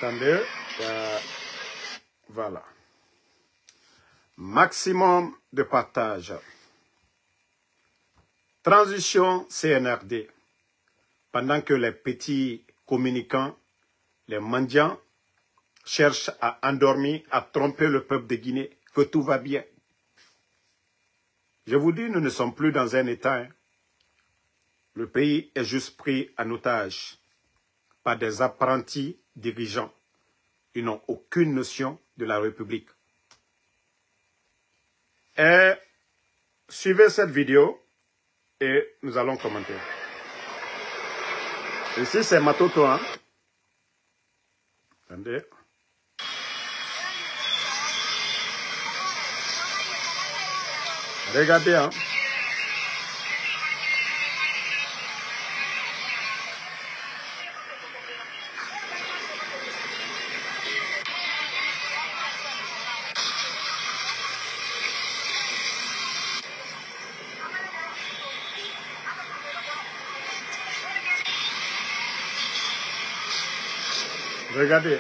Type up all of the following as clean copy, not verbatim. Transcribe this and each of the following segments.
Attendez. Voilà. Maximum de partage. Transition CNRD. Pendant que les petits communicants, les mendiants, cherchent à endormir, à tromper le peuple de Guinée, que tout va bien. Je vous dis, nous ne sommes plus dans un état. Hein. Le pays est juste pris en otage par des apprentis dirigeants. Ils n'ont aucune notion de la République. Et suivez cette vidéo et nous allons commenter. Ici, c'est Matoto. Hein? Attendez. Regardez. Hein? Regardez.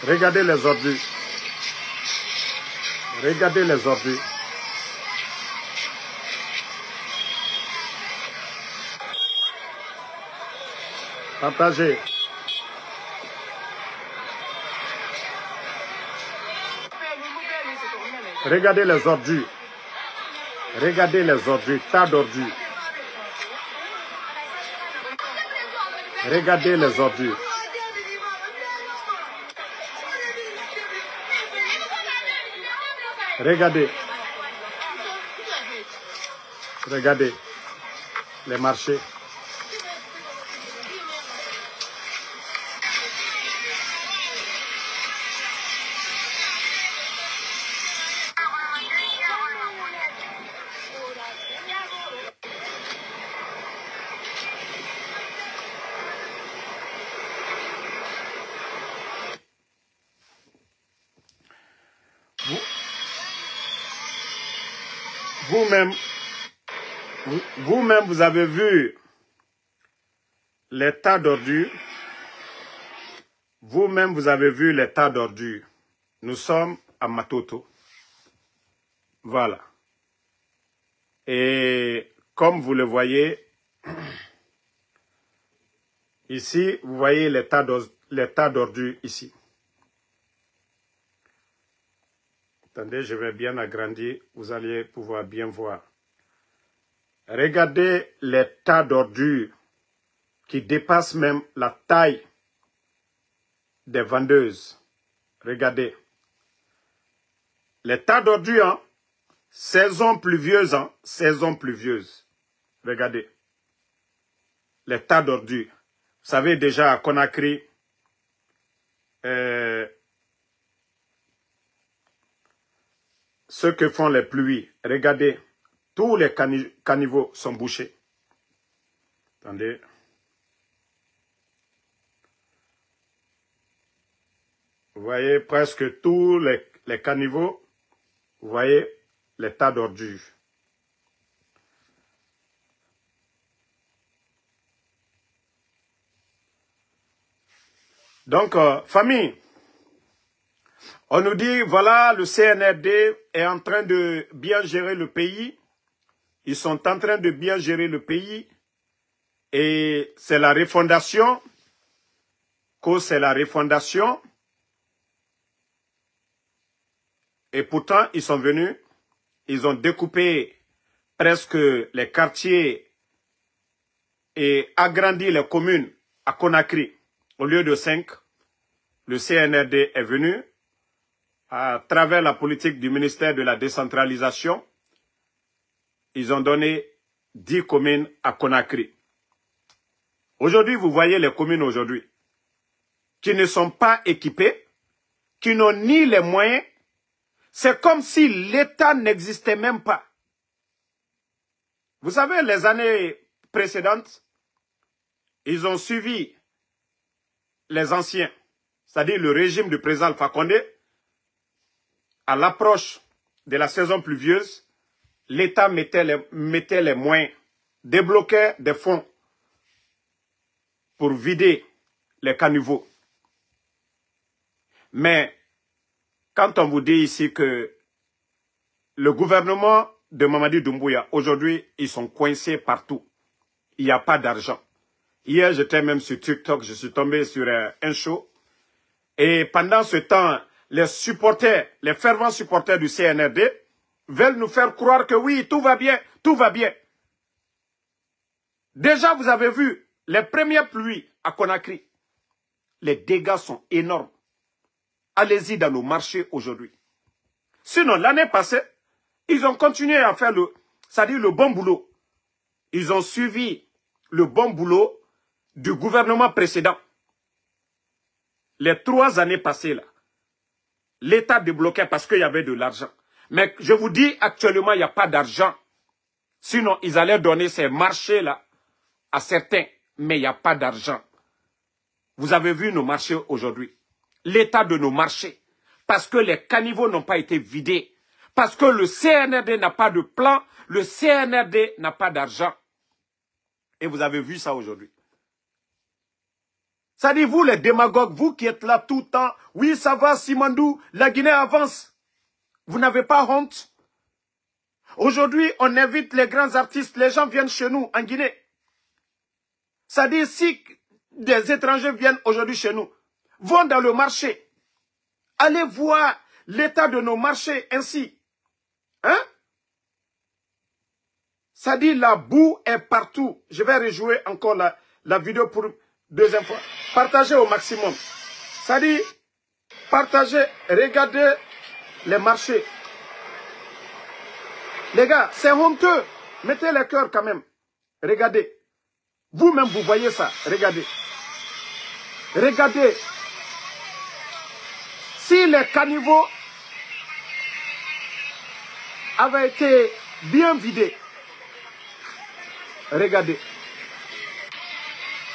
Regardez les ordures. Regardez les ordures. Partagez. Regardez les ordures. Regardez les ordures. Tas d'ordures. Regardez les ordures. Regardez. Regardez les marchés. Vous-même, vous avez vu les tas d'ordures. Vous-même, vous avez vu les tas d'ordures. Nous sommes à Matoto. Voilà. Et comme vous le voyez, ici, vous voyez les tas d'ordures ici. Attendez, je vais bien agrandir, vous allez pouvoir bien voir. Regardez les tas d'ordures qui dépassent même la taille des vendeuses. Regardez. Les tas d'ordures, hein, saison pluvieuse, hein, saison pluvieuse. Regardez. Les tas d'ordures. Vous savez déjà à Conakry, ce que font les pluies. Regardez, tous les caniveaux sont bouchés. Attendez. Vous voyez presque tous les caniveaux. Vous voyez les tas d'ordures. Donc, famille, on nous dit, voilà, le CNRD est en train de bien gérer le pays. Ils sont en train de bien gérer le pays. Et c'est la refondation. C'est la refondation. Et pourtant, ils sont venus. Ils ont découpé presque les quartiers et agrandi les communes à Conakry. Au lieu de 5, le CNRD est venu à travers la politique du ministère de la décentralisation. Ils ont donné 10 communes à Conakry. Aujourd'hui, vous voyez les communes aujourd'hui qui ne sont pas équipées, qui n'ont ni les moyens. C'est comme si l'État n'existait même pas. Vous savez, les années précédentes, ils ont suivi les anciens, c'est-à-dire le régime du président Alpha Condé. À l'approche de la saison pluvieuse, l'État mettait les moyens, débloquait des fonds pour vider les caniveaux. Mais quand on vous dit ici que le gouvernement de Mamadi Doumbouya, aujourd'hui, ils sont coincés partout. Il n'y a pas d'argent. Hier, j'étais même sur TikTok, je suis tombé sur un show. Et pendant ce temps, les supporters, les fervents supporters du CNRD veulent nous faire croire que oui, tout va bien, tout va bien. Déjà, vous avez vu les premières pluies à Conakry. Les dégâts sont énormes. Allez-y dans nos marchés aujourd'hui. Sinon, l'année passée, ils ont continué à faire c'est-à-dire le bon boulot. Ils ont suivi le bon boulot du gouvernement précédent. Les 3 années passées, là, l'État débloquait parce qu'il y avait de l'argent. Mais je vous dis, actuellement, il n'y a pas d'argent. Sinon, ils allaient donner ces marchés-là à certains. Mais il n'y a pas d'argent. Vous avez vu nos marchés aujourd'hui. L'état de nos marchés. Parce que les caniveaux n'ont pas été vidés. Parce que le CNRD n'a pas de plan. Le CNRD n'a pas d'argent. Et vous avez vu ça aujourd'hui. Ça dit, vous les démagogues, vous qui êtes là tout le temps, oui, ça va, Simandou, la Guinée avance. Vous n'avez pas honte? Aujourd'hui, on invite les grands artistes, les gens viennent chez nous, en Guinée. Ça dit, si des étrangers viennent aujourd'hui chez nous, vont dans le marché, allez voir l'état de nos marchés ainsi. Hein? Ça dit, la boue est partout. Je vais rejouer encore la vidéo pour 2e fois. Partagez au maximum. Ça dit, partagez, regardez les marchés. Les gars, c'est honteux. Mettez les cœurs quand même. Regardez. Vous-même, vous voyez ça. Regardez. Regardez. Si les caniveaux avaient été bien vidés, regardez.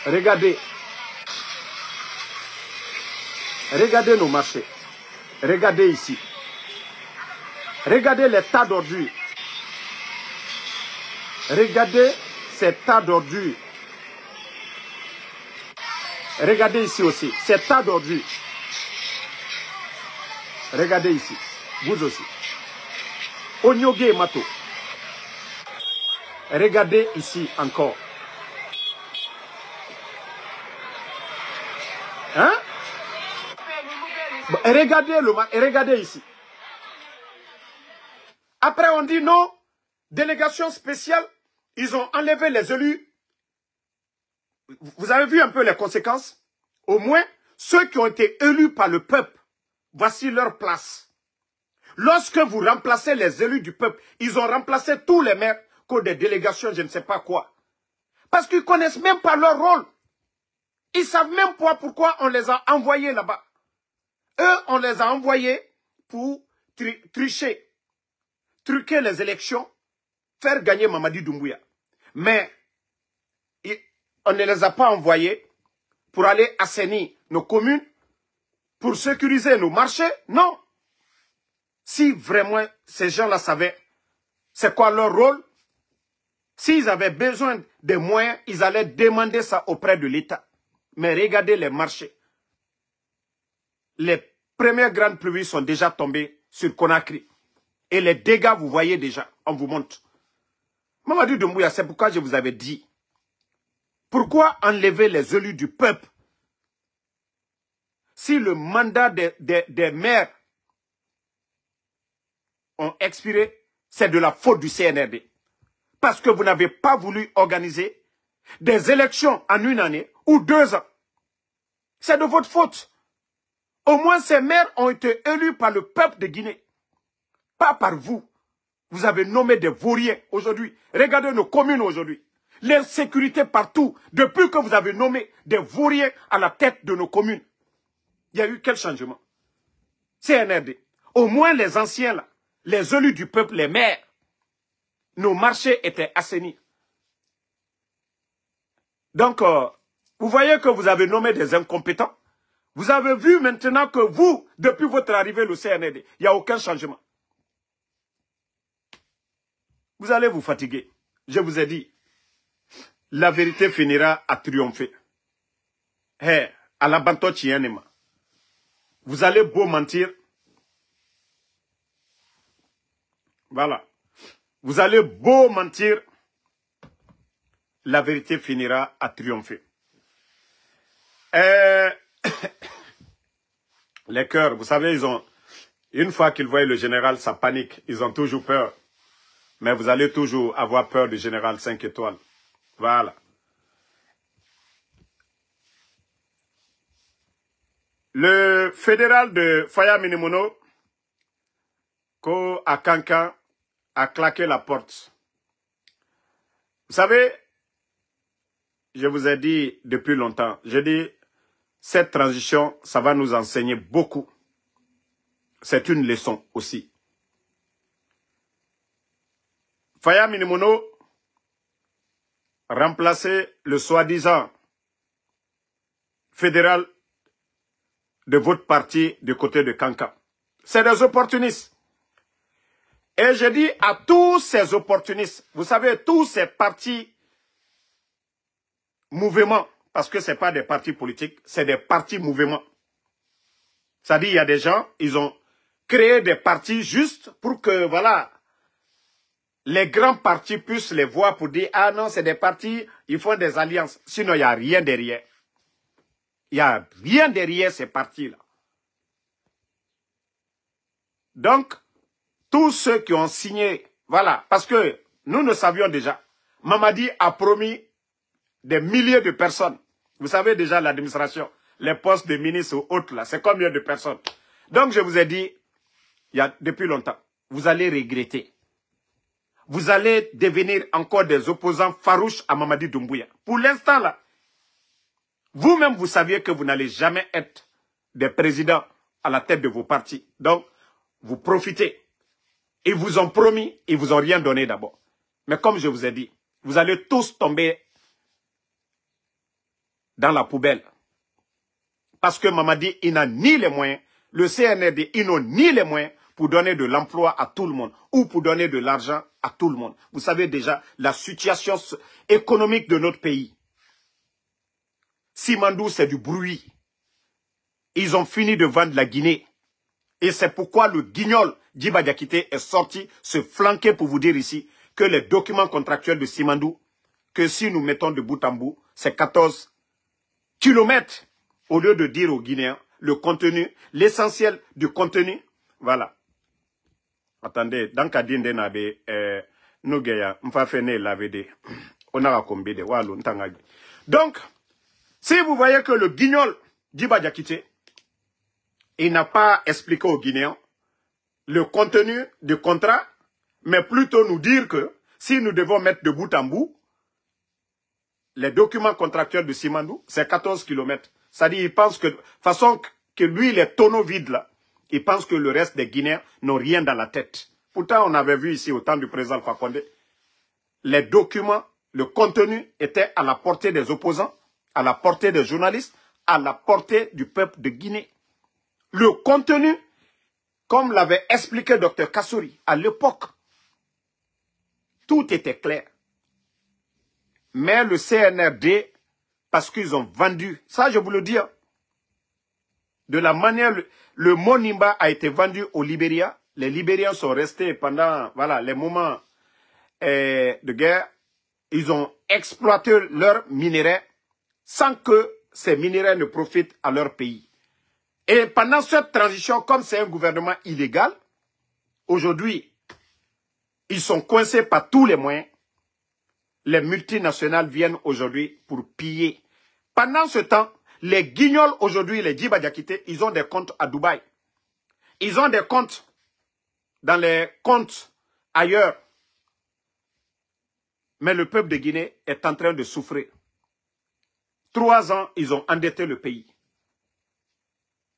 Regardez. Regardez nos marchés. Regardez ici. Regardez les tas d'ordures. Regardez ces tas d'ordures. Regardez ici aussi, ces tas d'ordures. Regardez ici, vous aussi. Onyoge et Mato. Regardez ici encore. Hein? Regardez ici. Après on dit non, délégation spéciale, ils ont enlevé les élus. Vous avez vu un peu les conséquences? Au moins, ceux qui ont été élus par le peuple, voici leur place. Lorsque vous remplacez les élus du peuple, ils ont remplacé tous les maires que des délégations, je ne sais pas quoi. Parce qu'ils ne connaissent même pas leur rôle. Ils ne savent même pas pourquoi on les a envoyés là-bas. Eux, on les a envoyés pour tricher, truquer les élections, faire gagner Mamadi Doumbouya. Mais on ne les a pas envoyés pour aller assainir nos communes, pour sécuriser nos marchés. Non. Si vraiment ces gens-là savaient c'est quoi leur rôle, s'ils avaient besoin de moyens, ils allaient demander ça auprès de l'État. Mais regardez les marchés. Les premières grandes pluies sont déjà tombées sur Conakry. Et les dégâts, vous voyez déjà, on vous montre. Mamadi Doumbouya, c'est pourquoi je vous avais dit. Pourquoi enlever les élus du peuple? Si le mandat des maires ont expiré, c'est de la faute du CNRD. Parce que vous n'avez pas voulu organiser des élections en 1 année ou 2 ans. C'est de votre faute. Au moins ces maires ont été élus par le peuple de Guinée. Pas par vous. Vous avez nommé des vauriens aujourd'hui. Regardez nos communes aujourd'hui. L'insécurité partout. Depuis que vous avez nommé des vauriens à la tête de nos communes. Il y a eu quel changement? CNRD. Au moins les anciens là, les élus du peuple, les maires, nos marchés étaient assainis. Donc, vous voyez que vous avez nommé des incompétents. Vous avez vu maintenant que vous, depuis votre arrivée au CNRD, il n'y a aucun changement. Vous allez vous fatiguer. Je vous ai dit, la vérité finira à triompher. à la banto chienema. Vous allez beau mentir. Voilà. Vous allez beau mentir. La vérité finira à triompher. Les cœurs, vous savez, ils ont... Une fois qu'ils voient le général, ça panique. Ils ont toujours peur. Mais vous allez toujours avoir peur du général 5 étoiles. Voilà. Le fédéral de Faya Minimono, à Kankan, a claqué la porte. Vous savez, je vous ai dit depuis longtemps, j'ai dit, cette transition, ça va nous enseigner beaucoup. C'est une leçon aussi. Faya Minimono remplacer le soi-disant fédéral de votre parti du côté de Kankan. C'est des opportunistes. Et je dis à tous ces opportunistes, vous savez, tous ces partis mouvements, parce que ce n'est pas des partis politiques, c'est des partis mouvements. C'est-à-dire, il y a des gens, ils ont créé des partis juste pour que, voilà, les grands partis puissent les voir pour dire, ah non, c'est des partis, ils font des alliances. Sinon, il n'y a rien derrière. Il n'y a rien derrière ces partis-là. Donc, tous ceux qui ont signé, voilà, parce que nous le savions déjà, Mamadi a promis des milliers de personnes. Vous savez déjà l'administration, les postes de ministres ou autres là, c'est combien de personnes? Donc je vous ai dit, il y a depuis longtemps, vous allez regretter. Vous allez devenir encore des opposants farouches à Mamadi Doumbouya. Pour l'instant là, vous-même vous saviez que vous n'allez jamais être des présidents à la tête de vos partis. Donc, vous profitez. Ils vous ont promis, ils vous ont rien donné d'abord. Mais comme je vous ai dit, vous allez tous tomber dans la poubelle. Parce que Mamadi, il n'a ni les moyens, le CNRD, ils n'ont ni les moyens pour donner de l'emploi à tout le monde ou pour donner de l'argent à tout le monde. Vous savez déjà la situation économique de notre pays. Simandou, c'est du bruit. Ils ont fini de vendre la Guinée. Et c'est pourquoi le guignol Djiba Diakité est sorti se flanquer pour vous dire ici que les documents contractuels de Simandou, que si nous mettons de bout en bout, c'est 14 kilomètres. Au lieu de dire aux Guinéens le contenu, l'essentiel du contenu, voilà. Attendez, dans Kadinde Nabe, Nougeya, Mfafene Lavede, on a combien de Walou, Ntangagi. Donc, si vous voyez que le guignol Djiba Diakité, il n'a pas expliqué aux Guinéens le contenu du contrat, mais plutôt nous dire que si nous devons mettre de bout en bout, les documents contractuels de Simandou, c'est 14 km. C'est-à-dire, il pense que, de façon que lui, les tonneaux vides là, il pense que le reste des Guinéens n'ont rien dans la tête. Pourtant, on avait vu ici au temps du président Alpha Condé, les documents, le contenu était à la portée des opposants, à la portée des journalistes, à la portée du peuple de Guinée. Le contenu, comme l'avait expliqué Dr Kassouri à l'époque, tout était clair. Mais le CNRD, parce qu'ils ont vendu, ça je vous le dis, de la manière, le Monimba a été vendu au Libéria. Les Libériens sont restés pendant, voilà, les moments de guerre. Ils ont exploité leurs minéraux sans que ces minéraux ne profitent à leur pays. Et pendant cette transition, comme c'est un gouvernement illégal, aujourd'hui, ils sont coincés par tous les moyens. Les multinationales viennent aujourd'hui pour piller. Pendant ce temps, les guignols aujourd'hui, les Djiba Diakité, ils ont des comptes à Dubaï. Ils ont des comptes dans les comptes ailleurs. Mais le peuple de Guinée est en train de souffrir. 3 ans, ils ont endetté le pays.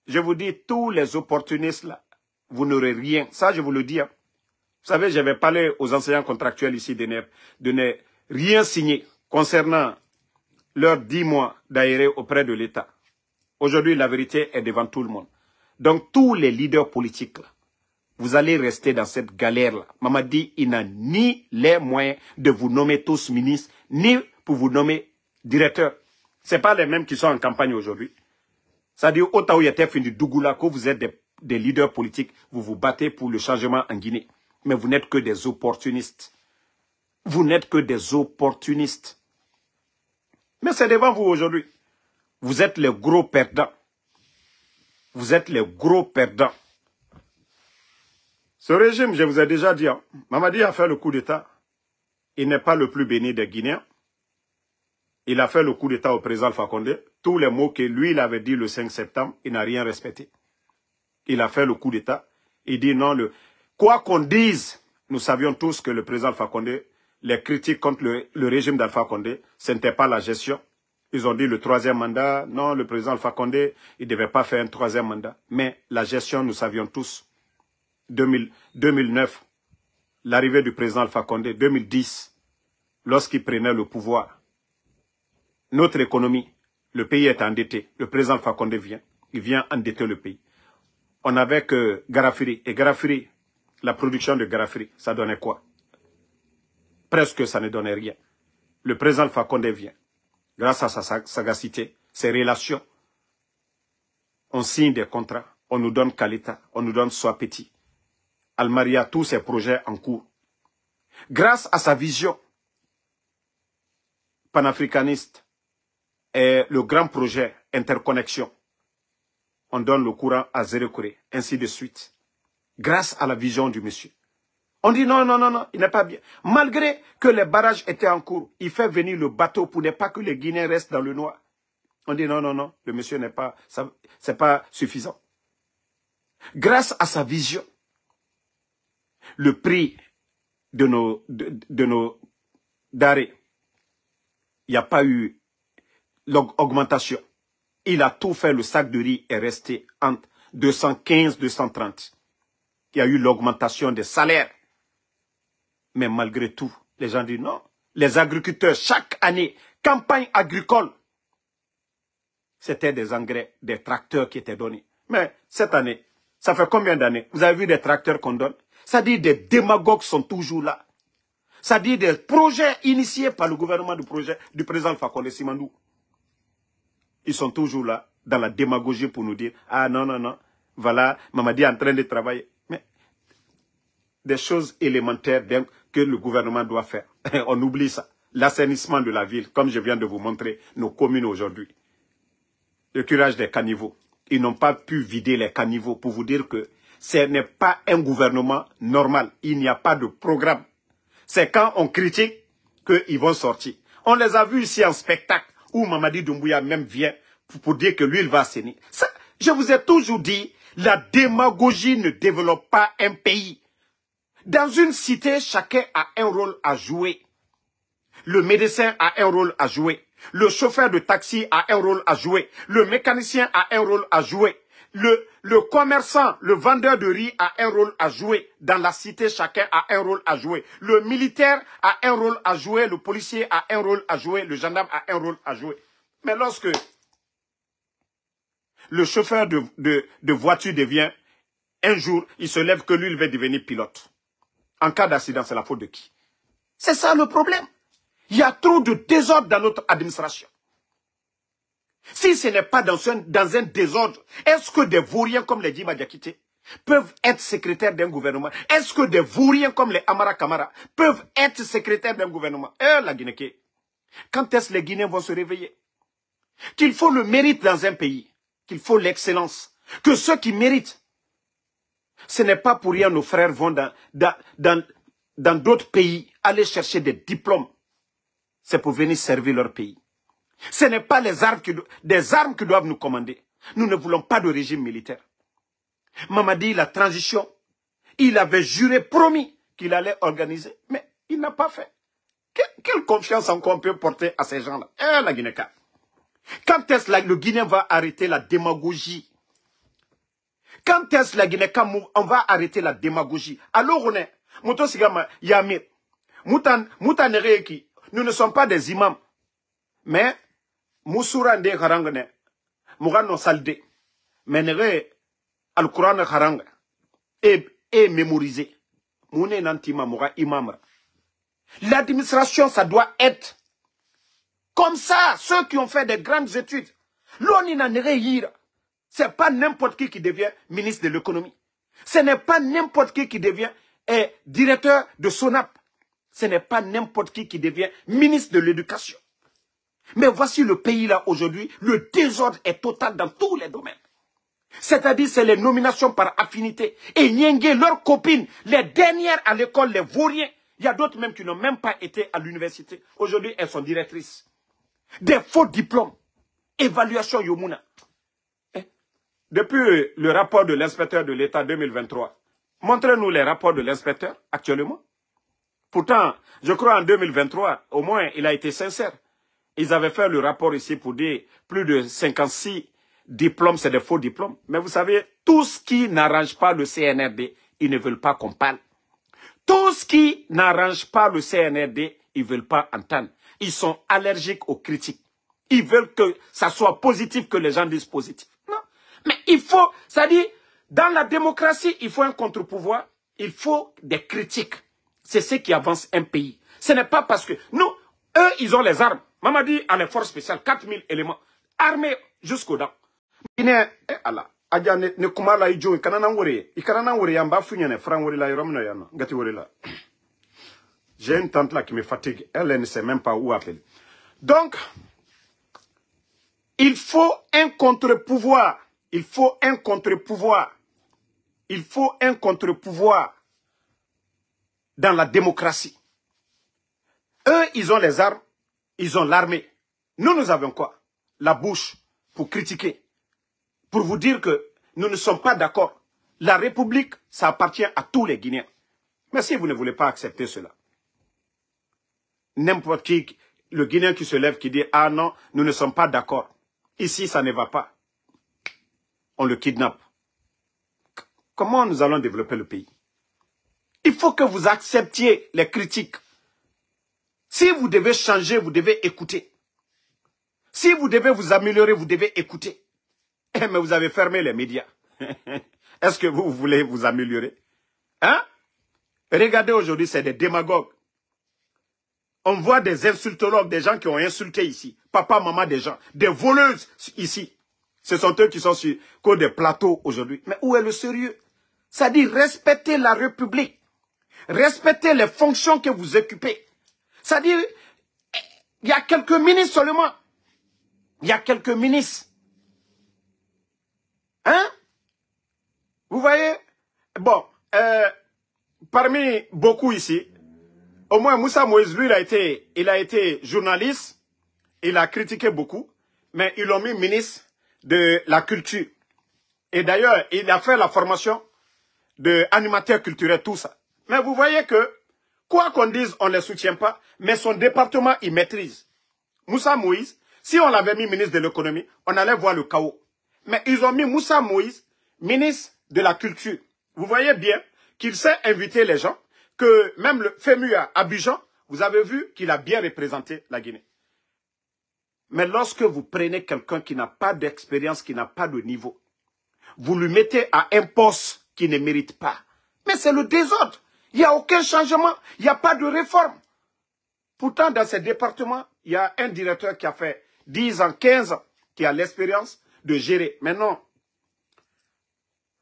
Je vous dis, tous les opportunistes là, vous n'aurez rien. Ça, je vous le dis. Hein. Vous savez, j'avais parlé aux enseignants contractuels ici de ne rien signer concernant leurs 10 mois d'aéré auprès de l'État. Aujourd'hui, la vérité est devant tout le monde. Donc, tous les leaders politiques, là, vous allez rester dans cette galère-là. Mamadi, il n'a ni les moyens de vous nommer tous ministres, ni pour vous nommer directeur. Ce pas les mêmes qui sont en campagne aujourd'hui. C'est-à-dire, autant où il était fini Dougoula, que vous êtes des leaders politiques, vous vous battez pour le changement en Guinée. Mais vous n'êtes que des opportunistes. Vous n'êtes que des opportunistes. Mais c'est devant vous aujourd'hui. Vous êtes les gros perdants. Vous êtes les gros perdants. Ce régime, je vous ai déjà dit, hein, Mamadi a fait le coup d'État. Il n'est pas le plus béni des Guinéens. Il a fait le coup d'État au président Alpha Condé. Tous les mots que lui, il avait dit le 5 septembre, il n'a rien respecté. Il a fait le coup d'État. Il dit non, quoi qu'on dise, nous savions tous que le président Alpha Condé, les critiques contre le régime d'Alpha Condé, ce n'était pas la gestion. Ils ont dit le 3e mandat, non, le président Alpha Condé, il ne devait pas faire un 3e mandat. Mais la gestion, nous savions tous. 2009, l'arrivée du président Alpha Condé, 2010, lorsqu'il prenait le pouvoir. Notre économie, le pays est endetté. Le président Alpha Condé vient. Il vient endetter le pays. On avait que Garafiri. Et Garafiri, la production de Garafiri, ça donnait quoi? Presque ça ne donnait rien. Le président Alpha Condé vient. Grâce à sa sagacité, ses relations, on signe des contrats. On nous donne Kalita, on nous donne Soapeti. Almaria, tous ses projets en cours. Grâce à sa vision panafricaniste, et le grand projet interconnexion, on donne le courant à Zérekoré, ainsi de suite. Grâce à la vision du monsieur. On dit non, non, non, non, il n'est pas bien. Malgré que les barrages étaient en cours, il fait venir le bateau pour ne pas que les Guinéens restent dans le noir. On dit non, non, non, le monsieur n'est pas, c'est pas suffisant. Grâce à sa vision, le prix de nos denrées, il n'y a pas eu l'augmentation. Il a tout fait, le sac de riz est resté entre 215 et 230. Il y a eu l'augmentation des salaires. Mais malgré tout, les gens disent non. Les agriculteurs, chaque année, campagne agricole, c'était des engrais, des tracteurs qui étaient donnés. Mais cette année, ça fait combien d'années? Vous avez vu des tracteurs qu'on donne? Ça dit des démagogues sont toujours là. Ça dit des projets initiés par le gouvernement du président Alpha Condé Simandou. Ils sont toujours là, dans la démagogie pour nous dire, ah non, non, non, voilà, Mamadi est en train de travailler. Mais des choses élémentaires que le gouvernement doit faire. On oublie ça. L'assainissement de la ville, comme je viens de vous montrer, nos communes aujourd'hui. Le curage des caniveaux. Ils n'ont pas pu vider les caniveaux pour vous dire que ce n'est pas un gouvernement normal. Il n'y a pas de programme. C'est quand on critique qu'ils vont sortir. On les a vus ici en spectacle où Mamadi Doumbouya même vient pour dire que lui, il va assainir. Ça, je vous ai toujours dit, la démagogie ne développe pas un pays. Dans une cité, chacun a un rôle à jouer. Le médecin a un rôle à jouer. Le chauffeur de taxi a un rôle à jouer. Le mécanicien a un rôle à jouer. Le commerçant, le vendeur de riz a un rôle à jouer. Dans la cité, chacun a un rôle à jouer. Le militaire a un rôle à jouer. Le policier a un rôle à jouer. Le gendarme a un rôle à jouer. Mais lorsque le chauffeur de voiture devient, un jour, il se lève que lui, il va devenir pilote. En cas d'accident, c'est la faute de qui? C'est ça le problème. Il y a trop de désordre dans notre administration. Si ce n'est pas dans un désordre, est-ce que des vauriens comme les Djima Diakité peuvent être secrétaires d'un gouvernement? Est-ce que des vauriens comme les Amara Kamara peuvent être secrétaires d'un gouvernement? La Guinée, quand est-ce que les Guinéens vont se réveiller? Qu'il faut le mérite dans un pays, qu'il faut l'excellence, que ceux qui méritent, ce n'est pas pour rien nos frères vont dans d'autres pays aller chercher des diplômes. C'est pour venir servir leur pays. Ce n'est pas des armes qui doivent nous commander. Nous ne voulons pas de régime militaire. Mamadi, la transition, il avait juré, promis qu'il allait organiser, mais il n'a pas fait. Quelle confiance encore on peut porter à ces gens-là? La Guinée. Quand est-ce que le Guinéen va arrêter la démagogie? Quand est-ce que la Guinée, on va arrêter la démagogie? Alors on est, Mouton Sigama, Yamir, Moutan Nereki, nous ne sommes pas des imams, mais Moussourande Harangane, Mourano Salde, Menere Al-Quran Harang, et mémorisé. Mouné Nantima Moura Imam. L'administration, ça doit être Comme ça, ceux qui ont fait des grandes études, l'ONU n'en est rien. Ce n'est pas n'importe qui devient ministre de l'économie. Ce n'est pas n'importe qui devient directeur de SONAP. Ce n'est pas n'importe qui devient ministre de l'éducation. Mais voici le pays là aujourd'hui, le désordre est total dans tous les domaines. C'est-à-dire, c'est les nominations par affinité. Et Nyenge, leurs copines, les dernières à l'école, les vauriens, il y a d'autres même qui n'ont même pas été à l'université. Aujourd'hui, elles sont directrices. Des faux diplômes. Évaluation Yomuna. Depuis le rapport de l'inspecteur de l'État 2023, montrez-nous les rapports de l'inspecteur actuellement. Pourtant, je crois en 2023, au moins, il a été sincère. Ils avaient fait le rapport ici pour dire plus de 56 diplômes, c'est des faux diplômes. Mais vous savez, tout ce qui n'arrange pas le CNRD, ils ne veulent pas qu'on parle. Tout ce qui n'arrange pas le CNRD, ils ne veulent pas entendre. Ils sont allergiques aux critiques. Ils veulent que ça soit positif, que les gens disent positif. Non. Mais il faut, c'est-à-dire, dans la démocratie, il faut un contre-pouvoir, il faut des critiques. C'est ce qui avance un pays. Ce n'est pas parce que, nous, eux, ils ont les armes. Mamadi a les forces spéciales, 4000 éléments, armés jusqu'aux dents. J'ai une tante là qui me fatigue, elle ne sait même pas où appeler. Donc, il faut un contre-pouvoir. Il faut un contre-pouvoir. Il faut un contre-pouvoir dans la démocratie. Eux, ils ont les armes, ils ont l'armée. Nous, nous avons quoi? La bouche pour critiquer, pour vous dire que nous ne sommes pas d'accord. La République, ça appartient à tous les Guinéens. Mais si vous ne voulez pas accepter cela, n'importe qui, le Guinéen qui se lève, qui dit « Ah non, nous ne sommes pas d'accord. Ici, ça ne va pas. » On le kidnappe. Comment nous allons développer le pays? Il faut que vous acceptiez les critiques. Si vous devez changer, vous devez écouter. Si vous devez vous améliorer, vous devez écouter. Mais vous avez fermé les médias. Est-ce que vous voulez vous améliorer? Hein? Regardez aujourd'hui, c'est des démagogues. On voit des insultologues, des gens qui ont insulté ici. Papa, maman des gens. Des voleuses ici. Ce sont eux qui sont sur des plateaux aujourd'hui. Mais où est le sérieux? C'est-à-dire respecter la République. Respecter les fonctions que vous occupez. C'est-à-dire, il y a quelques ministres seulement. Il y a quelques ministres. Hein? Vous voyez? Bon, parmi beaucoup ici, au moins Moussa Moïse, lui, il a été journaliste. Il a critiqué beaucoup. Mais ils l'ont mis ministre de la culture. Et d'ailleurs, il a fait la formation d'animateur culturel, tout ça. Mais vous voyez que, quoi qu'on dise, on ne les soutient pas, mais son département, il maîtrise. Moussa Moïse, si on l'avait mis ministre de l'économie, on allait voir le chaos. Mais ils ont mis Moussa Moïse, ministre de la culture. Vous voyez bien qu'il sait inviter les gens, que même le FEMU à Abidjan, vous avez vu qu'il a bien représenté la Guinée. Mais lorsque vous prenez quelqu'un qui n'a pas d'expérience, qui n'a pas de niveau, vous lui mettez à un poste qui ne mérite pas. Mais c'est le désordre. Il n'y a aucun changement. Il n'y a pas de réforme. Pourtant, dans ce département, il y a un directeur qui a fait 10 ans, 15 ans, qui a l'expérience de gérer. Mais non,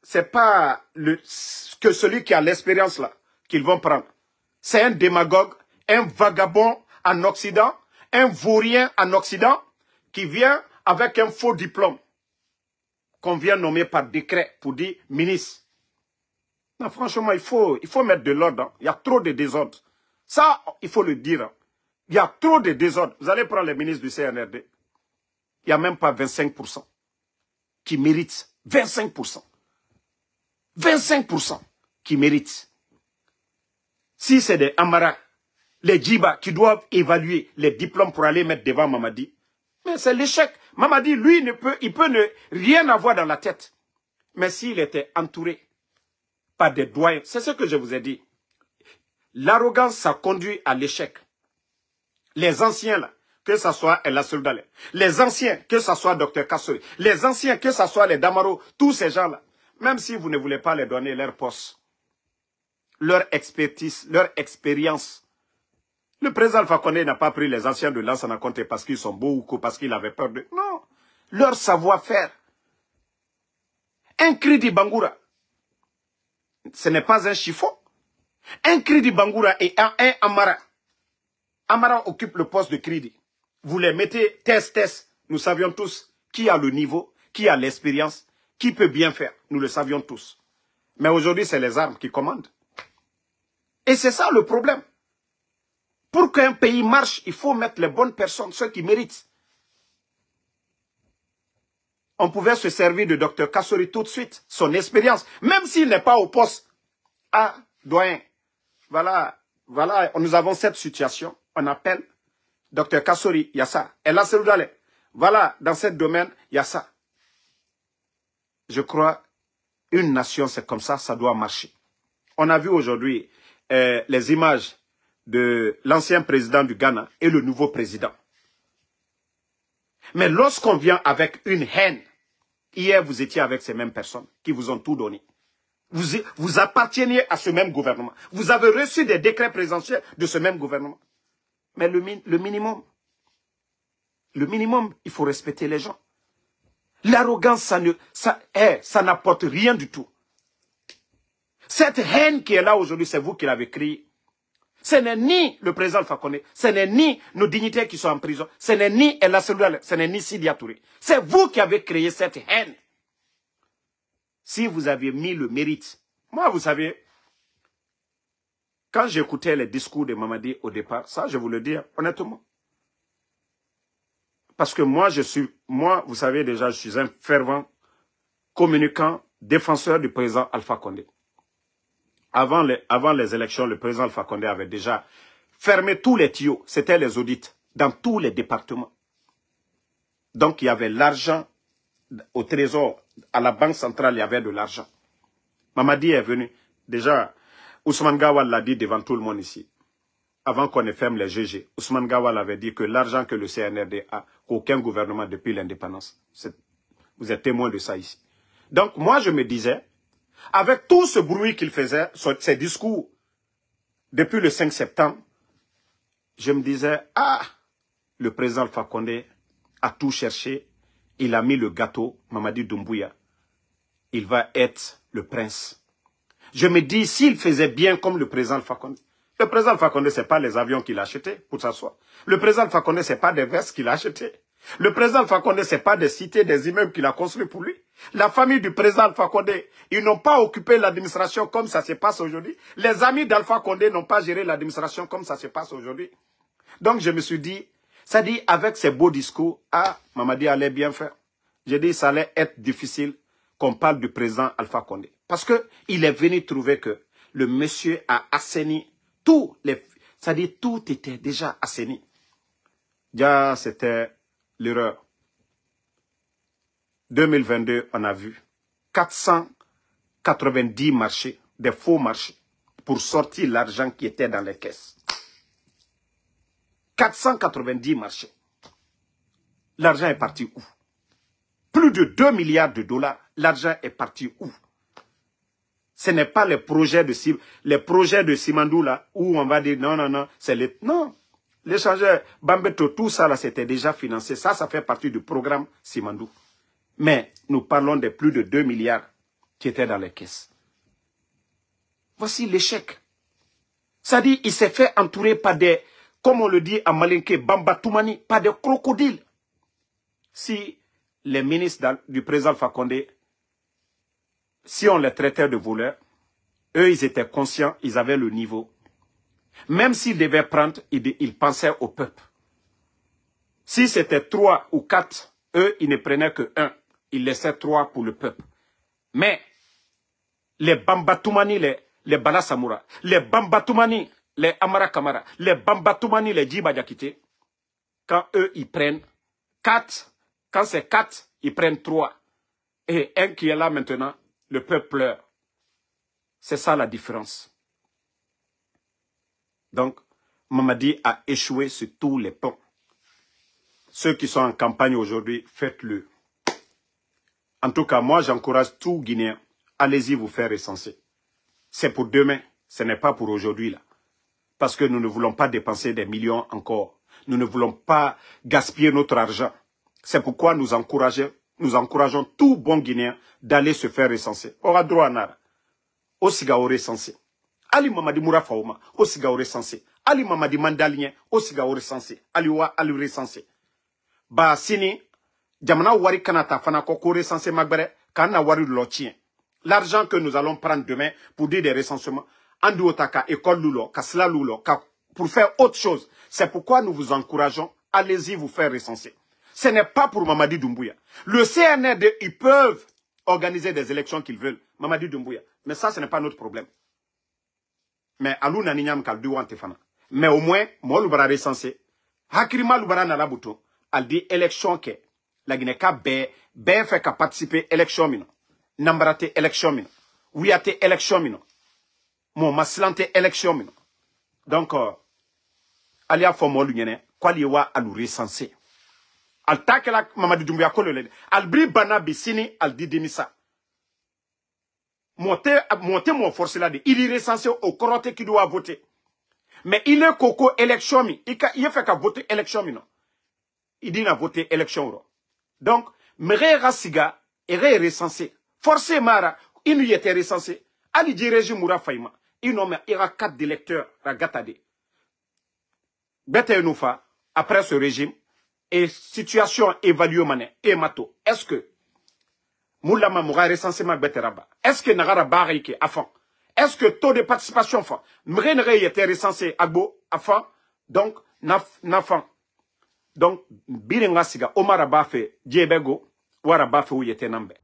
ce n'est pas que celui qui a l'expérience là qu'ils vont prendre. C'est un démagogue, un vagabond en Occident, un vaurien en Occident, qui vient avec un faux diplôme qu'on vient nommer par décret pour dire ministre. Non, franchement, il faut mettre de l'ordre. Hein. Il y a trop de désordre. Ça, il faut le dire. Hein. Il y a trop de désordre. Vous allez prendre les ministres du CNRD. Il n'y a même pas 25% qui méritent. 25%. 25% qui méritent. Si c'est des Amara, les Djiba qui doivent évaluer les diplômes pour aller mettre devant Mamadi, mais c'est l'échec. Mamadi, lui, il peut ne rien avoir dans la tête. Mais s'il était entouré par des doyens, c'est ce que je vous ai dit. L'arrogance, ça conduit à l'échec. Les anciens, là, que ce soit El Soldale, les anciens, que ce soit Dr Kassoy, les anciens, que ce soit les Damaro, tous ces gens-là, même si vous ne voulez pas les donner leur poste, leur expertise, leur expérience, Le président Alpha Condé n'a pas pris les anciens de Lansana Conté parce qu'ils sont beaux ou parce qu'il avait peur de... Non. Leur savoir-faire. Un cri du Bangoura, ce n'est pas un chiffon. Un Kridi Bangoura et un Amara. Amara occupe le poste de Kridi. Vous les mettez test. Nous savions tous qui a le niveau, qui a l'expérience, qui peut bien faire. Nous le savions tous. Mais aujourd'hui, c'est les armes qui commandent. Et c'est ça le problème. Pour qu'un pays marche, il faut mettre les bonnes personnes, ceux qui méritent. On pouvait se servir de Dr Kassori tout de suite, son expérience, même s'il n'est pas au poste. Ah, doyen, voilà, nous avons cette situation, on appelle Dr Kassori, il y a ça. Et là, c'est voilà, dans ce domaine, il y a ça. Je crois, une nation, c'est comme ça, ça doit marcher. On a vu aujourd'hui les images de l'ancien président du Ghana et le nouveau président. Mais lorsqu'on vient avec une haine, hier vous étiez avec ces mêmes personnes qui vous ont tout donné. Vous apparteniez à ce même gouvernement. Vous avez reçu des décrets présidentiels de ce même gouvernement. Mais le minimum, il faut respecter les gens. L'arrogance, ça n'apporte rien du tout. Cette haine qui est là aujourd'hui, c'est vous qui l'avez créée. Ce n'est ni le président Alpha Condé, ce n'est ni nos dignitaires qui sont en prison, ce n'est ni El Asseloula, ce n'est ni Sidia Touré. C'est vous qui avez créé cette haine. Si vous aviez mis le mérite. Moi, vous savez, quand j'écoutais les discours de Mamadi au départ, ça, je vous le dis honnêtement. Parce que moi, vous savez déjà, je suis un fervent communicant, défenseur du président Alpha Condé. Avant les élections, le président Alpha Condé avait déjà fermé tous les tuyaux. C'était les audits dans tous les départements. Donc, il y avait l'argent au trésor, à la banque centrale, il y avait de l'argent. Mamadi est venu. Déjà, Ousmane Gawal l'a dit devant tout le monde ici. Avant qu'on ne ferme les GG, Ousmane Gawal avait dit que l'argent que le CNRD a, qu'aucun gouvernement depuis l'indépendance. Vous êtes témoin de ça ici. Donc, moi, je me disais, avec tout ce bruit qu'il faisait, ses discours, depuis le 5 septembre, je me disais, ah, le président Alpha Condé a tout cherché, il a mis le gâteau, Mamadi Doumbouya, il va être le prince. Je me dis, s'il faisait bien comme le président Alpha Condé, le président Alpha Condé, ce n'est pas les avions qu'il a achetés pour s'asseoir. Le président Alpha Condé, ce n'est pas des vestes qu'il a achetés. Le président Alpha Condé, ce n'est pas des cités, des immeubles qu'il a construits pour lui. La famille du président Alpha Condé, ils n'ont pas occupé l'administration comme ça se passe aujourd'hui. Les amis d'Alpha Condé n'ont pas géré l'administration comme ça se passe aujourd'hui. Donc je me suis dit, ça dit avec ces beaux discours, ah, Mamadi allait bien faire. J'ai dit, ça allait être difficile qu'on parle du président Alpha Condé. Parce qu'il est venu trouver que le monsieur a assaini tous les... C'est-à-dire tout était déjà assaini. Déjà, c'était l'erreur. 2022, on a vu 490 marchés, des faux marchés, pour sortir l'argent qui était dans les caisses. 490 marchés. L'argent est parti où? Plus de 2 milliards de dollars. L'argent est parti où? Ce n'est pas les projets de Simandou là, où on va dire non, c'est les... Non. L'échangeur Bambeto, tout ça là, c'était déjà financé. Ça fait partie du programme Simandou. Mais nous parlons de plus de 2 milliards qui étaient dans les caisses. Voici l'échec. Ça dit, il s'est fait entourer par des, comme on le dit à Malinké, Bambatoumani, par des crocodiles. Si les ministres du président Alpha Condé, si on les traitait de voleurs, eux, ils étaient conscients, ils avaient le niveau. Même s'ils devaient prendre, ils pensaient au peuple. Si c'était 3 ou 4, eux, ils ne prenaient que 1. Ils laissaient 3 pour le peuple. Mais les Bambatoumani, les Bala Samoura, les Bambatoumani, les Amara Kamara, les Bambatoumani, les Djiba Diakité, quand eux, ils prennent 4, quand c'est 4, ils prennent 3. Et un qui est là maintenant, le peuple pleure. C'est ça la différence. Donc, Mamadi a échoué sur tous les ponts. Ceux qui sont en campagne aujourd'hui, faites-le. En tout cas, moi, j'encourage tout Guinéen. Allez-y vous faire recenser. C'est pour demain. Ce n'est pas pour aujourd'hui, là. Parce que nous ne voulons pas dépenser des millions encore. Nous ne voulons pas gaspiller notre argent. C'est pourquoi nous encourageons tout bon Guinéen d'aller se faire recenser. Aura droit à Nara. Au siga au recensé. Ali Mamadi Mourafaouma, au siga au recensé. Ali Mamadi Mandalien, au siga au recensé. Aliwa, ali recensé. Ba sini, jamana wari kanata fana koko recensé magbere, kana wari lotien. L'argent que nous allons prendre demain pour dire des recensements, Andu Otaka, école Lulo, Kasla Lulo, pour faire autre chose. C'est pourquoi nous vous encourageons, allez-y vous faire recenser. Ce n'est pas pour Mamadi Doumbouya. Le CNRD, ils peuvent organiser des élections qu'ils veulent. Mamadi Doumbouya. Mais ça, ce n'est pas notre problème. Mais Alou Naninyam Kaldu Antefana. Mais au moins, moi, l'oubara recensé. Hakirima l'oubara nalabuto. Elle dit élection que la Guinée-Ka ben fait qu'à participer élection mino. Nambarate élection mino. Ouiate élection mino. Mon maslante élection mino. Donc, alia fomo l'union, quoi liwa alou recensé. Al takela Mamadi Doumbouya kolole. Al bri bana bisini al di demisa. Monter mon force là de. Il est recensé au coroté qui doit voter. Mais il est coco élection mi. Il fait qu'à voter élection mi non. Il dit n'a voté élection. Donc, Mère Rassiga est recensé. Forcé Mara, il n'y était recensé. Ali dit régime Moura Faïma. Il nomme, il y aura 4 électeurs à Gatade. Bete Noufa, après ce régime, et situation évaluée mané, et mato. Est-ce que Moulama Moura recensé ma Beteraba? Est-ce que Nagara Barike à fond? Est-ce que taux de participation fond? Mrenere était recensé à Gbo à fond? Donc, nafan. Donc, Birenga Siga, Omar Abafe, Djebego, Warabafe ou Yete Nambe.